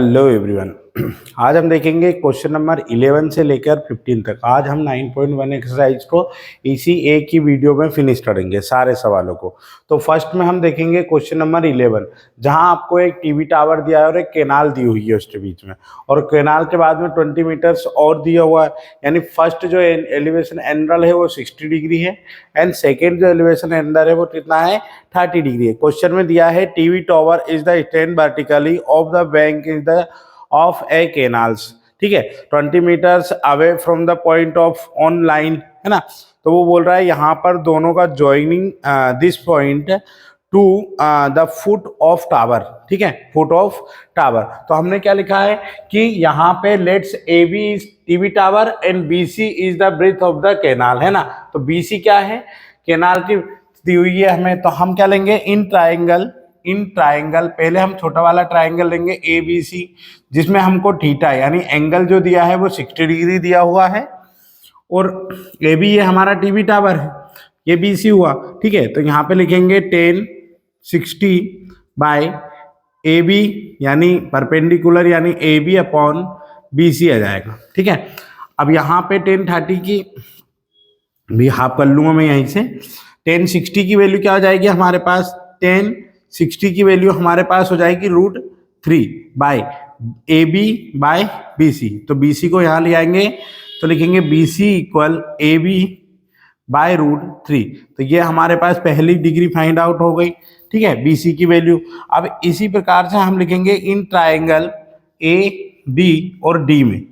Hello everyone. आज हम देखेंगे क्वेश्चन नंबर 11 से लेकर 15 तक। आज हम 9.1 एक्सरसाइज को इसी एक ही वीडियो में फिनिश करेंगे सारे सवालों को। तो फर्स्ट में हम देखेंगे क्वेश्चन नंबर 11, जहां आपको एक टीवी टावर दिया है और एक केनाल दी हुई है उसके बीच में, और केनाल के बाद में 20 मीटर्स और दिया हुआ है। यानी फर्स्ट जो एलिवेशन एंगल है वो 60 डिग्री है एंड सेकेंड जो एलिवेशन एंगल है वो कितना है, 30 डिग्री है। क्वेश्चन में दिया है TV tower is the stand vertically of the bank is the of a canals. ठीक है, 20 meters away from the point of on line, है ना। तो वो बोल रहा है यहाँ पर दोनों का joining this point two the foot of tower. ठीक है, फुट ऑफ टावर। तो हमने क्या लिखा है कि यहाँ पे let's A B is TV tower and B C is the breadth of the canal, है ना। तो बी सी क्या है, केनाल की दी हुई है हमें। तो हम क्या लेंगे, इन ट्राइंगल पहले हम छोटा वाला ट्राइंगल लेंगे ए बी सी, जिसमें हमको थीटा यानी एंगल जो दिया है वो 60 डिग्री दिया हुआ है, और ए बी ये हमारा टीवी टावर है, ये बी सी हुआ। ठीक है, तो यहाँ पे लिखेंगे 10 60 बाय ए बी यानी परपेंडिकुलर यानी A B upon B C आ जाएगा। ठीक है, अब यहाँ पे 10 30 की भी हाफ कर लूंगा मैं यहीं से। 10 60 की वैल्यू क्या हो जाएगी हमारे पास, 10 60 की वैल्यू हमारे पास हो जाएगी √3 by A B by B C. तो बी सी को यहाँ ले आएंगे तो लिखेंगे B C equal A B by √3। तो ये हमारे पास पहली डिग्री फाइंड आउट हो गई। ठीक है, बी सी की वैल्यू। अब इसी प्रकार से हम लिखेंगे इन ट्राइंगल ए बी और डी में,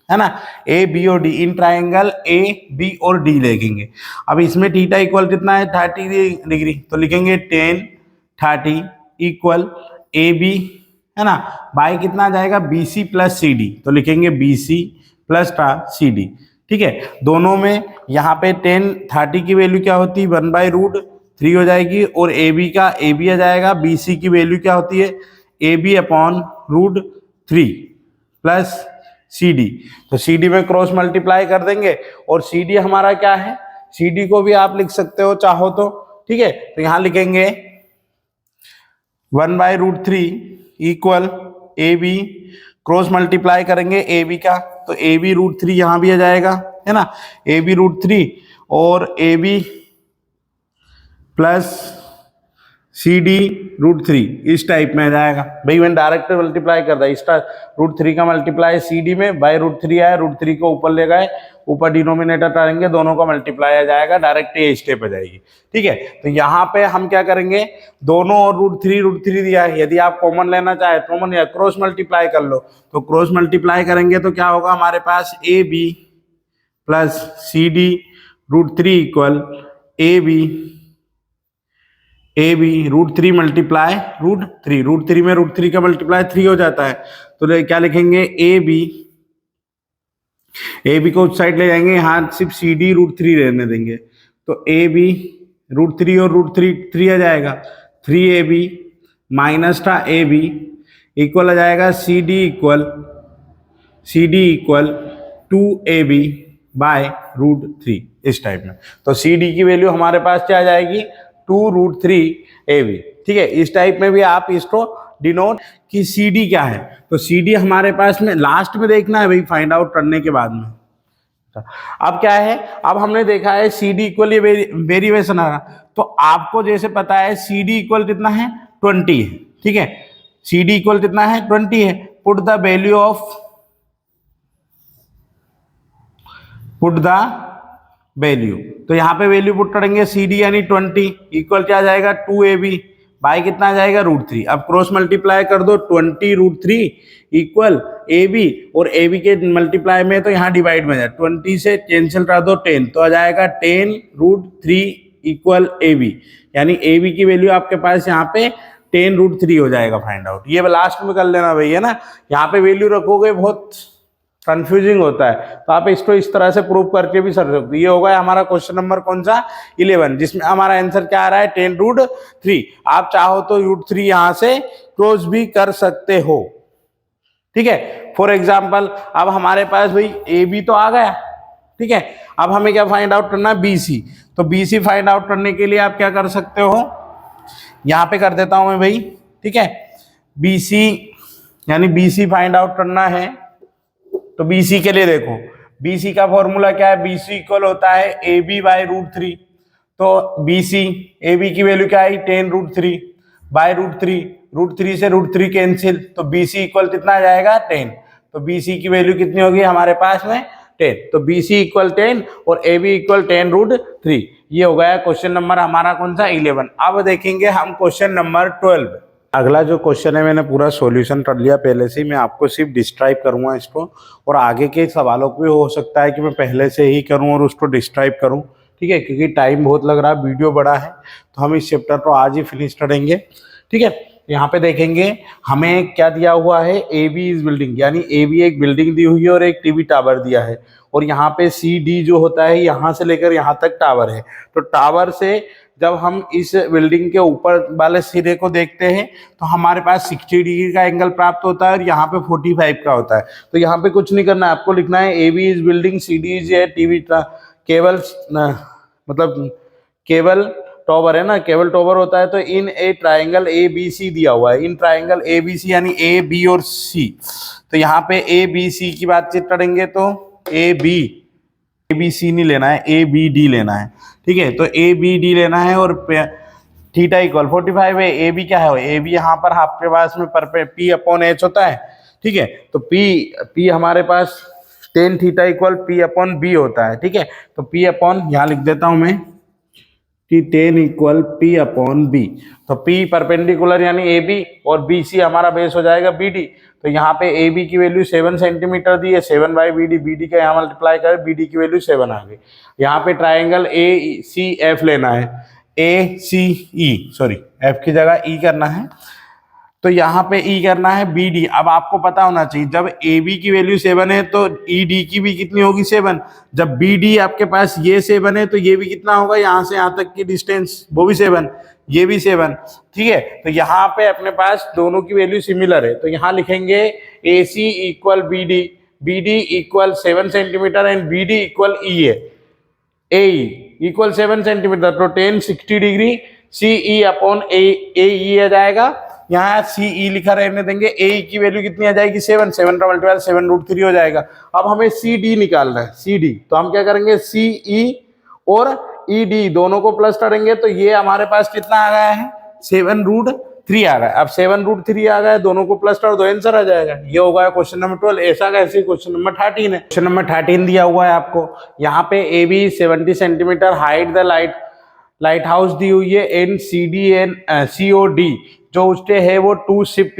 है ना, ए बी और D, in triangle A B और डी लिखेंगे। अब इसमें थीटा इक्वल कितना है, 30 डिग्री। तो लिखेंगे 10 30 इक्वल ए बी, है ना, बाय कितना आ जाएगा, B C plus C D. तो लिखेंगे B C plus C D. ठीक है, दोनों में यहाँ पे 10 30 की वैल्यू क्या होती है, 1/√3 हो जाएगी, और ए बी का ए बी आ जाएगा, बी सी की वैल्यू क्या होती है, A B upon √3 plus C D. तो सी डी में क्रॉस मल्टीप्लाई कर देंगे, और सी डी हमारा क्या है, सी डी को भी आप लिख सकते हो चाहो तो। ठीक है, तो यहाँ लिखेंगे 1/√3 equal A B, cross multiply करेंगे ए बी का, तो ए बी √3 यहाँ भी आ जाएगा, है ना, ए बी √3 और A B plus C D √3 इस टाइप में आ जाएगा। भाई मैंने डायरेक्ट मल्टीप्लाई कर दिया, इसका √3 का मल्टीप्लाई सी डी में बाय √3 आया, √3 को ऊपर ले गए, ऊपर डिनोमिनेटर डालेंगे, दोनों का मल्टीप्लाई आ जाएगा, डायरेक्ट ये स्टेप आ जाएगी। ठीक है, तो यहाँ पे हम क्या करेंगे, दोनों और √3 दिया है, यदि आप कॉमन लेना चाहे कॉमन या क्रॉस मल्टीप्लाई कर लो। तो क्रॉस मल्टीप्लाई करेंगे तो क्या होगा हमारे पास, A B plus C D √3 equal A B √3 multiply √3 में √3 का मल्टीप्लाई 3 हो जाता है। तो क्या लिखेंगे, ए बी को उस साइड ले जाएंगे, यहाँ सिर्फ सी डी √3 रहने देंगे। तो ए बी √3 और √3 आ जाएगा, 3ab माइनस था ए बी इक्वल आ जाएगा C D equal 2ab bye √3 इस टाइप में। तो सी डी की वैल्यू हमारे पास क्या आ जाएगी, 2√3ab। ठीक है, इस टाइप में भी आप इसको डिनोट कि सी डी क्या है। तो सी डी हमारे पास में लास्ट में देखना है भाई, फाइंड आउट करने के बाद में। अब क्या है, अब हमने देखा है सी डी इक्वल ये वेरिएशन आ रहा, तो आपको जैसे पता है सी डी इक्वल कितना है, 20 है। ठीक है, सी डी इक्वल कितना है, 20 है। पुट द वैल्यू, तो यहाँ पे वैल्यू पुट करेंगे, सी डी यानी 20 इक्वल क्या आ जाएगा, 2ab बाई कितना आ जाएगा, √3। अब क्रॉस मल्टीप्लाई कर दो, 20√3 इक्वल ए बी, और ए बी के मल्टीप्लाई में तो यहाँ डिवाइड में जाए, 20 से कैंसिल कर दो 10, तो आ जाएगा 10√3 इक्वल ए बी, यानी ए बी की वैल्यू आपके पास यहाँ पे 10√3 हो जाएगा फाइंड आउट। ये लास्ट में कर लेना भाई, है ना, यहाँ पे वैल्यू रखोगे बहुत कंफ्यूजिंग होता है, तो आप इसको इस तरह से प्रूव करके भी कर सकते हो। ये होगा हमारा क्वेश्चन नंबर कौन सा, 11, जिसमें हमारा आंसर क्या आ रहा है, 10√3। आप चाहो तो √3 यहां से क्लोज भी कर सकते हो। ठीक है, फॉर एग्जाम्पल अब हमारे पास भाई ए बी तो आ गया। ठीक है, अब हमें क्या फाइंड आउट करना है, बी सी। तो बी सी फाइंड आउट करने के लिए आप क्या कर सकते हो, यहां पे कर देता हूं मैं भाई। ठीक है, बी सी यानी BC फाइंड आउट करना है। तो BC के लिए देखो, BC का फॉर्मूला क्या है, BC इक्वल होता है AB बाय √3। तो BC AB की वैल्यू क्या आई 10√3 बाय √3, √3 से √3 कैंसिल, तो BC इक्वल कितना आ जाएगा 10। तो BC की वैल्यू कितनी होगी हमारे पास में 10। तो BC इक्वल 10 और AB इक्वल 10√3। ये हो गया क्वेश्चन नंबर हमारा कौन सा 11। अब देखेंगे हम क्वेश्चन नंबर 12। अगला जो क्वेश्चन है मैंने पूरा सॉल्यूशन कर लिया पहले से ही, मैं आपको सिर्फ डिस्क्राइब करूंगा इसको, और आगे के सवालों को भी हो सकता है कि मैं पहले से ही करूं और उसको डिस्क्राइब करूं, ठीक है, क्योंकि टाइम बहुत लग रहा है, वीडियो बड़ा है, तो हम इस चैप्टर को आज ही फिनिश करेंगे, ठीक है। यहाँ पे देखेंगे हमें क्या दिया हुआ है, AB इज बिल्डिंग, यानी AB एक बिल्डिंग दी हुई है और एक टीवी टावर दिया है, और यहाँ पे CD जो होता है यहाँ से लेकर यहाँ तक टावर है। तो टावर से जब हम इस बिल्डिंग के ऊपर वाले सिरे को देखते हैं तो हमारे पास 60 डिग्री का एंगल प्राप्त होता है और यहाँ पे 45 का होता है। तो यहाँ पे कुछ नहीं करना है, आपको लिखना है AB is building, CD is TV cable, मतलब केबल टॉवर है ना, केबल टॉवर होता है। तो इन ए ट्राइंगल ABC दिया हुआ है, इन ट्राइंगल ABC यानी A B और C। तो यहाँ पे ABC की बातचीत करेंगे तो ABC नहीं लेना है, ABD लेना है, ठीक है। तो ABD लेना है और थीटा इक्वल 45 है। AB क्या है, AB यहाँ पर आपके पास में P/H होता है, ठीक है। तो P हमारे पास tan थीटा इक्वल P/B होता है, ठीक है। तो P यहाँ लिख देता हूं मैं कि tan इक्वल P/B। तो P परपेंडिकुलर यानी AB और BC हमारा बेस हो जाएगा BD। तो यहाँ पे AB की वैल्यू 7 सेंटीमीटर दी है, 7/BD, BD का यहाँ मल्टीप्लाई करें, BD की वैल्यू 7 आ गई। यहाँ पे ट्राइंगल ACF लेना है, ACE, सॉरी F की जगह E करना है, तो यहाँ पे E करना है BD। अब आपको पता होना चाहिए जब AB की वैल्यू 7 है तो ED की भी कितनी होगी 7। जब BD आपके पास ये 7 है तो ये भी कितना होगा, यहाँ से यहाँ तक की डिस्टेंस वो भी 7, ये भी 7, ठीक है। तो यहाँ पे अपने पास दोनों की वैल्यू सिमिलर है, तो यहाँ लिखेंगे AC equal BD, BD equal 7 centimetre and BD equal E है, AE इक्वल 7 सेंटीमीटर। तो tan 60 डिग्री CE/AE आ जाएगा। यहाँ CE लिखा रहने देंगे, AE की वैल्यू कितनी आ जाएगी 7, 7 का मल्टीप्लाई 7√3 हो जाएगा। अब हमें CD निकालना है, CD, तो हम क्या करेंगे CE और ED दोनों को प्लस करेंगे, तो ये हमारे पास कितना आ गया है 7√3 आ गया। अब 7√3 आ गया, दोनों को प्लस कर दो, आंसर आ जाएगा। ये होगा क्वेश्चन नंबर 12। ऐसा कैसे क्वेश्चन नंबर 13 है। क्वेश्चन नंबर 13 दिया हुआ है आपको, यहाँ पे AB 70 centimetre height the lighthouse दी हुई है, एन CD एंड COD जो उसके है वो 2 शिप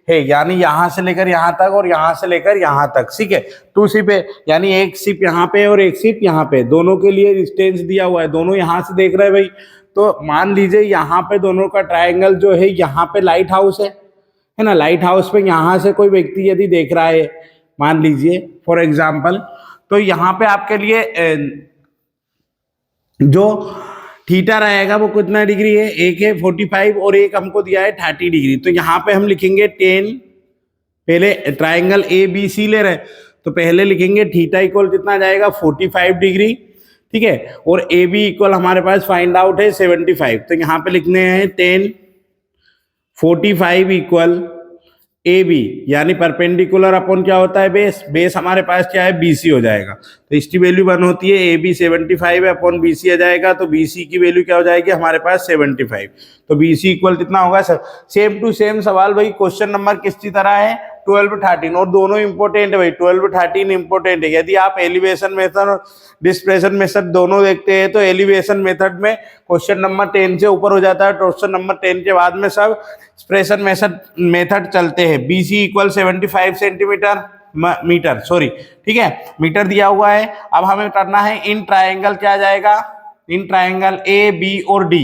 है, यानी यहाँ से लेकर यहाँ तक और यहाँ से लेकर यहाँ तक, ठीक है। 2 शिप है, यानी एक शिप यहाँ पे और एक शिप यहाँ पे, दोनों के लिए डिस्टेंस दिया हुआ है, दोनों यहाँ से देख रहे हैं भाई। तो मान लीजिए यहाँ पे दोनों का ट्राइंगल जो है, यहाँ पे लाइट हाउस है ना, लाइट हाउस पे यहाँ से कोई व्यक्ति यदि देख रहा है, मान लीजिए फॉर एग्जाम्पल, तो यहाँ पे आपके लिए जो थीटा रहेगा वो कितना डिग्री है, एक है 45 और एक हमको दिया है 30 डिग्री। तो यहाँ पे हम लिखेंगे 10, पहले ट्राइंगल ABC ले रहे हैं तो पहले लिखेंगे थीटा इक्वल कितना जाएगा 45 डिग्री, ठीक है। और AB इक्वल हमारे पास फाइंड आउट है 75। तो यहाँ पे लिखने हैं 10 45 इक्वल AB, यानी परपेंडिकुलर अपॉन क्या होता है बेस, बेस हमारे पास क्या है BC हो जाएगा। तो इसकी वैल्यू 1 होती है, AB 75 है अपॉन BC आ जाएगा, तो BC की वैल्यू क्या हो जाएगी हमारे पास 75। तो BC इक्वल कितना होगा सर, सेम टू सेम सवाल भाई। क्वेश्चन नंबर किसकी तरह है 12 13, और दोनों इंपॉर्टेंट है भाई, 12 13 इंपॉर्टेंट है। यदि आप एलिवेशन मेथड और डिस्प्लेसमेंट मेथड दोनों देखते हैं तो एलिवेशन मेथड में क्वेश्चन नंबर 10 से ऊपर हो जाता है, क्वेश्चन नंबर 10 के बाद में सब एक्सप्रेशन मेथड चलते हैं। BC equal 75 centimetre metre, sorry, ठीक है, मीटर दिया हुआ है। अब हमें करना है इन ट्राइंगल क्या जाएगा, इन ट्राइंगल AB और D,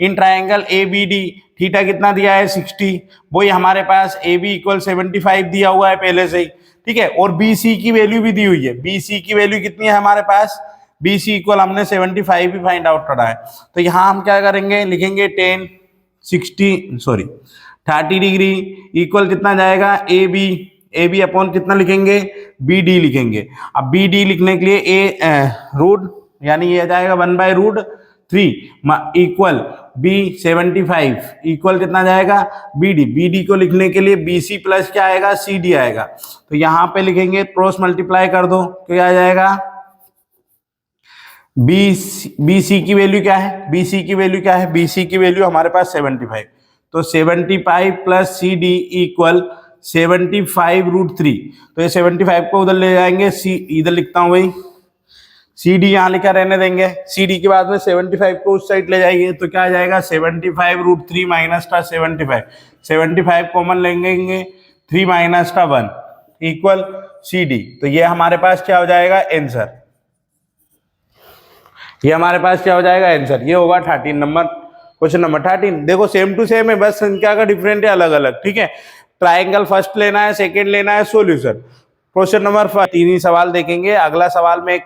in triangle ABD theta कितना दिया है 60, वही हमारे पास AB इक्वल 75 दिया हुआ है पहले से ही, ठीक है। और BC की वैल्यू भी दी हुई है, BC की वैल्यू कितनी है हमारे पास, BC इक्वल हमने 75 भी फाइंड आउट करा है। तो यहाँ हम क्या करेंगे, लिखेंगे 30 डिग्री इक्वल कितना जाएगा AB अपॉन कितना लिखेंगे BD लिखेंगे। अब BD लिखने के लिए रूट, यानी ये आ जाएगा 1/√3 इक्वल बी 75 इक्वल कितना जाएगा बी डी। बी डी को लिखने के लिए बी सी प्लस क्या आएगा सी डी आएगा। तो यहाँ पे लिखेंगे क्रॉस मल्टीप्लाई कर दो तो क्या आ जाएगा बी सी की वैल्यू क्या है बी सी की वैल्यू क्या है बी सी की वैल्यू हमारे पास 75। तो 75 प्लस सी डी इक्वल 75√3। तो ये 75 को उधर ले जाएंगे सी इधर लिखता हूं भाई सी डी यहाँ लिखा रहने देंगे। सी डी के बाद में 75 को उस साइड ले जाएंगे तो क्या आ जाएगा 75√3 माइनस का 75 कॉमन लेंगे 3 माइनस का 1 इक्वल सी डी। तो ये हमारे पास क्या हो जाएगा आंसर। ये हमारे पास क्या हो जाएगा आंसर। ये होगा 13 नंबर क्वेश्चन नंबर 13। देखो सेम टू सेम है बस संख्या का डिफरेंट है अलग अलग। ठीक है ट्राइंगल फर्स्ट लेना है सेकंड लेना है सॉल्यूशन। क्वेश्चन नंबर 3 ही सवाल देखेंगे। अगला सवाल में